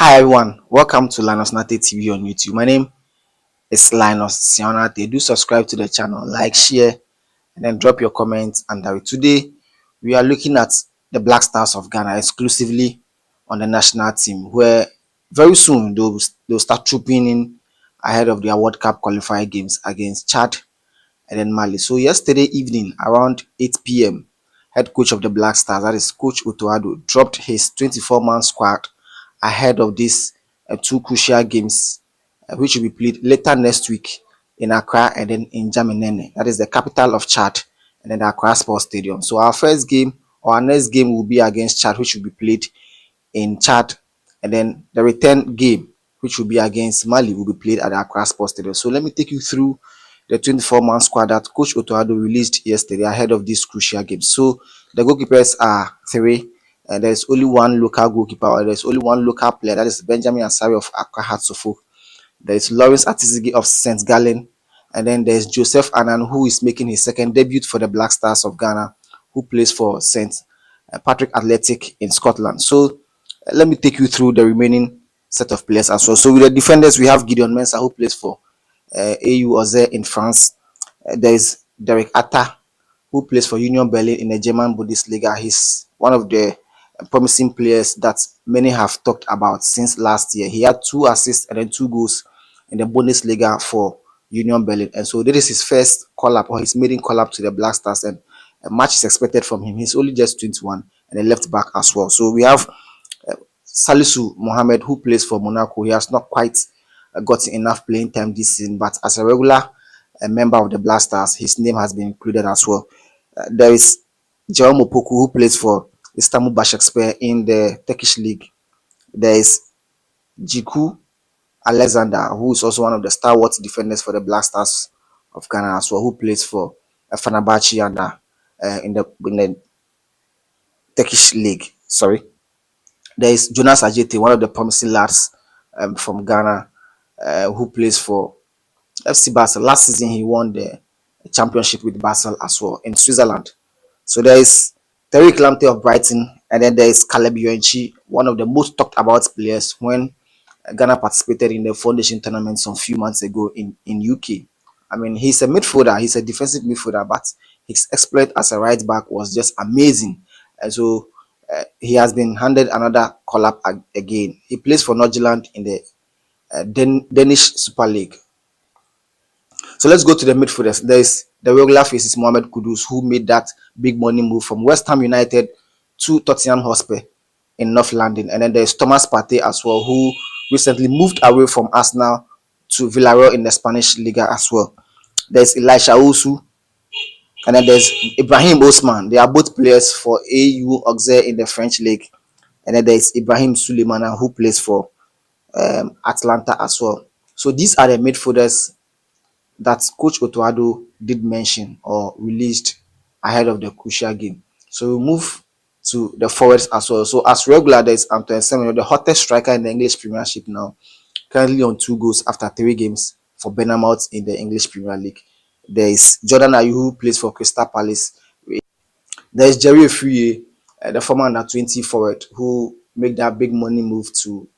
Hi everyone, welcome to Linus Nate TV on YouTube. My name is Linus Nate. Do subscribe to the channel, like, share, and then drop your comments under it. Today, we are looking at the Black Stars of Ghana exclusively on the national team, where very soon they'll start trooping in ahead of their World Cup qualifier games against Chad and then Mali. So yesterday evening around 8 p.m., head coach of the Black Stars, that is Coach Otto Addo, dropped his 24-man squad ahead of these two crucial games, which will be played later next week in Accra and then in Jamena, that is the capital of Chad, and then the Accra Sports Stadium. So our first game or our next game will be against Chad, which will be played in Chad, and then the return game, which will be against Mali, will be played at the Accra Sports Stadium. So let me take you through the 24-man squad that Coach Otto Addo released yesterday ahead of these crucial games. So the goalkeepers are three. And there's only one local goalkeeper, or there's only one local player, that is Benjamin Asari of Accra Hatsofo. There is Lawrence Atizigi of St. Gallen, and then there's Joseph Anan, who is making his second debut for the Black Stars of Ghana, who plays for St. Patrick Athletic in Scotland. So let me take you through the remaining set of players as well. So with the defenders, we have Gideon Mensah, who plays for AU Oze in France. There is Derek Atta, who plays for Union Berlin in the German Bundesliga. He's one of the promising players that many have talked about since last year. He had 2 assists and then 2 goals in the Bundesliga for Union Berlin, and so this is his first call up, or his maiden call up to the Black Stars, and a match is expected from him. He's only just 21 and a left back as well. So we have Salisu Mohammed, who plays for Monaco. He has not quite gotten enough playing time this season, but as a regular member of the Black Stars, his name has been included as well. There is Jerome Opoku, who plays for Istanbul Başakşehir in the Turkish league. There is Jiku Alexander, who is also one of the stalwart defenders for the Black Stars of Ghana as well, who plays for Fenerbahce and in the Turkish league. Sorry. There is Jonas Ajete, one of the promising lads from Ghana, who plays for FC Basel. Last season, he won the championship with Basel as well in Switzerland. So there is Tariq Lamptey of Brighton, and then there is Caleb Yoenchi, one of the most talked about players when Ghana participated in the foundation tournament some few months ago in UK. I mean, he's a midfielder, he's a defensive midfielder, but his exploit as a right back was just amazing. And so he has been handed another call up again. He plays for Norgeland in the Danish Super League. So let's go to the midfielders. There is the regular faces Mohamed Kudus, who made that big money move from West Ham United to Tottenham Hotspur in North London. And then there's Thomas Partey as well, who recently moved away from Arsenal to Villarreal in the Spanish Liga as well. There's Elisha Osu, and then there's Ibrahim Osman. They are both players for AU Auxerre in the French league. And then there's Ibrahim Suleimana, who plays for Atlanta as well. So these are the midfielders that Coach Otto Addo did mention or released ahead of the crucial game. So we move to the forwards as well. So as regular, there's Antoine Semenyo, the hottest striker in the English Premiership now, currently on 2 goals after 3 games for Bournemouth in the English Premier League. There is Jordan Ayew, who plays for Crystal Palace. There is Jerry Efriye, the former under 20 forward, who made that big money move to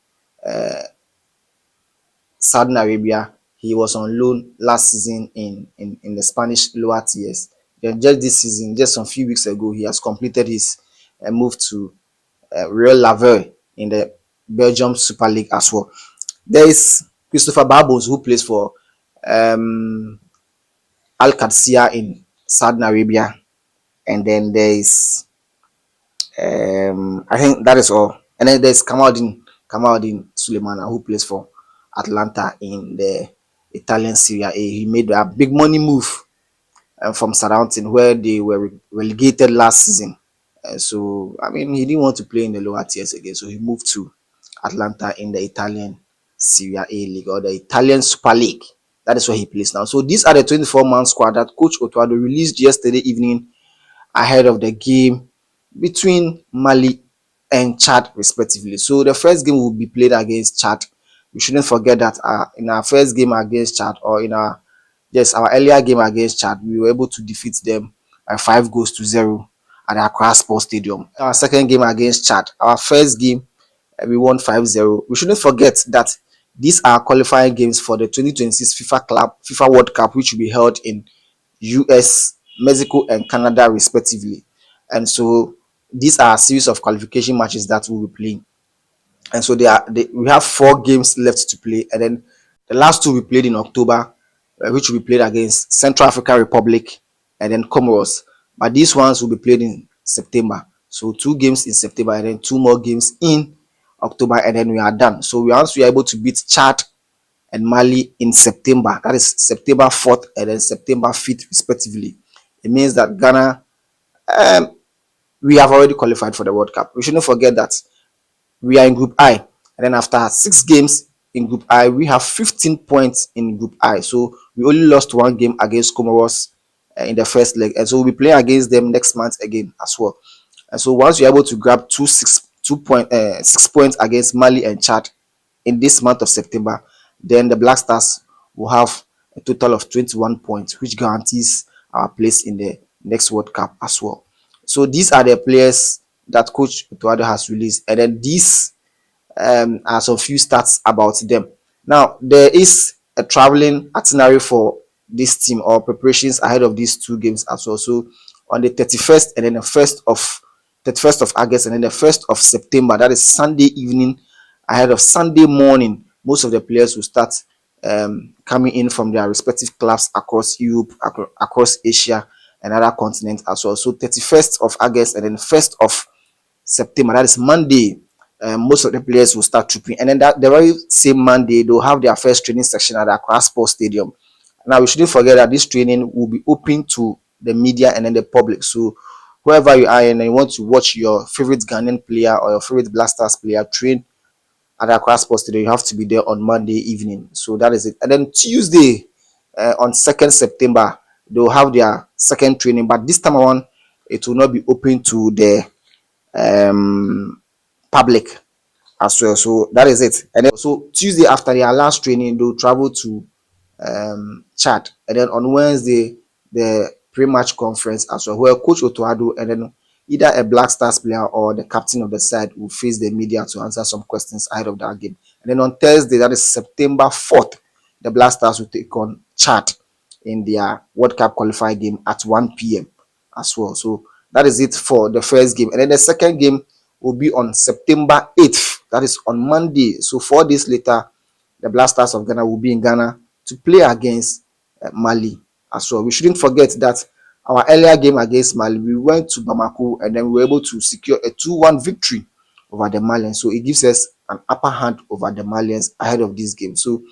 Saudi Arabia. He was on loan last season in the Spanish lower tiers. Then just this season, just some few weeks ago, he has completed his move to Real Laverne in the Belgium Super League as well. There is Christopher Babos, who plays for Al Qadsiya in Saudi Arabia. And then there is, I think that is all. And then there's Kamaldeen Suleimana, who plays for Atlanta in the Italian Serie A. He made a big money move from Southampton, where they were relegated last season. So, I mean, he didn't want to play in the lower tiers again, so he moved to Atlanta in the Italian Serie A League, or the Italian Super League. That is where he plays now. So these are the 24-man squad that Coach Otto Addo released yesterday evening ahead of the game between Mali and Chad, respectively. So the first game will be played against Chad. We shouldn't forget that in our first game against Chad, or in our earlier game against Chad, we were able to defeat them by 5-0 at the Accra Sports Stadium. Our second game against Chad, our first game We won 5-0. We shouldn't forget that these are qualifying games for the 2026 FIFA World Cup, which will be held in US, Mexico, and Canada, respectively. And so these are a series of qualification matches that we will be playing. And so we have 4 games left to play, and then the last 2 we played in October, which will be played against Central African Republic and then Comoros. But these ones will be played in September. So 2 games in September and then 2 more games in October, and then we are done. So once we are able to beat Chad and Mali in September, that is September 4th and then September 5th, respectively, it means that Ghana, we have already qualified for the World Cup. We shouldn't forget that we are in Group I, and then after 6 games in Group I, we have 15 points in Group I. So we only lost 1 game against Comoros in the first leg, and so we'll be playing against them next month again as well. And so once you're able to grab 6 points against Mali and Chad in this month of September, then the Black Stars will have a total of 21 points, which guarantees our place in the next World Cup as well. So these are the players that Coach Otto Addo has released, and then these are some few stats about them. Now, there is a traveling itinerary for this team or preparations ahead of these 2 games as well. So on the 31st and then the 1st of August and then the 1st of September, that is Sunday evening ahead of Sunday morning, most of the players will start coming in from their respective clubs across Europe, across Asia, and other continents as well. So 31st of August and then 1st of September, that is Monday, most of the players will start trooping, and then the very same Monday they'll have their first training session at Accra Sports Stadium. Now we shouldn't forget that this training will be open to the media and then the public. So whoever you are and you want to watch your favorite Ghanaian player or your favorite Blasters player train at Accra Sports Stadium, you have to be there on Monday evening. So that is it. And then Tuesday, on 2nd September, they'll have their second training, but this time around it will not be open to the public as well. So that is it. And then so Tuesday after their last training, they'll travel to Chad, and then on Wednesday the pre-match conference as well, where Coach Otto Addo and then either a Black Stars player or the captain of the side will face the media to answer some questions ahead of that game. And then on Thursday, that is September 4th, the Black Stars will take on Chad in their World Cup qualifying game at 1 p.m. as well. So that is it for the first game. And then the second game will be on September 8th. That is on Monday. So 4 days later, the Black Stars of Ghana will be in Ghana to play against Mali as well. We shouldn't forget that our earlier game against Mali, we went to Bamako and then we were able to secure a 2-1 victory over the Malians. So it gives us an upper hand over the Malians ahead of this game. So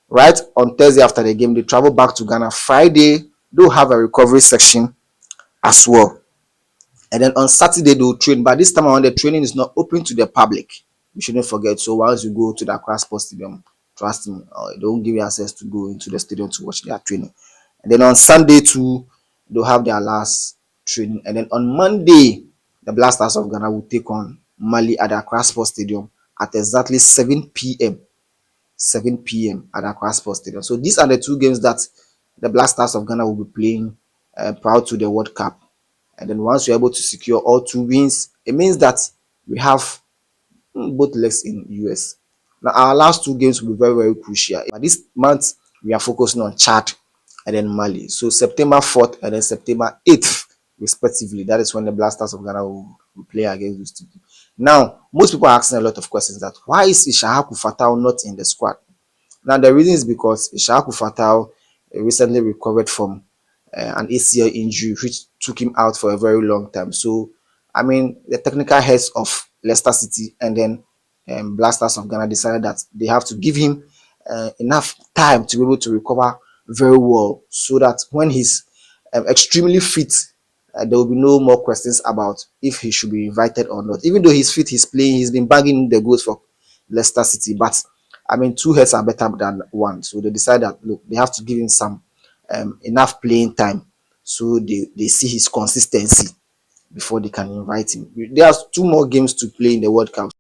right on Thursday after the game, they travel back to Ghana. Friday, they'll have a recovery section as well. And then on Saturday, they'll train. But this time around, the training is not open to the public. We shouldn't forget. So once you go to the Accra Sports Stadium, trust me, they won't give you access to go into the stadium to watch their training. And then on Sunday too, they'll have their last training. And then on Monday, the Blasters of Ghana will take on Mali at the Accra Sports Stadium at exactly 7 p.m. 7 p.m. at Accra Sports Stadium. So these are the 2 games that the Blasters of Ghana will be playing prior to the World Cup. And then once you're able to secure all 2 wins, it means that we have both legs in US. Now our last 2 games will be very, very crucial. But this month we are focusing on Chad and then Mali. So September 4th and then September 8th, respectively. That is when the Blasters of Ghana will play against those 2 teams. Now, most people are asking a lot of questions that why is Ishahaku Fatal not in the squad? Now the reason is because Ishahaku Fatal recently recovered from an ACL injury which took him out for a very long time. So I mean, the technical heads of Leicester City and then Blasters of Ghana decided that they have to give him enough time to be able to recover very well, so that when he's extremely fit, there will be no more questions about if he should be invited or not. Even though he's fit, he's playing, he's been bagging the goals for Leicester City, but I mean, 2 heads are better than 1. So they decided that look, they have to give him some enough playing time so they see his consistency before they can invite him. There are 2 more games to play in the World Cup.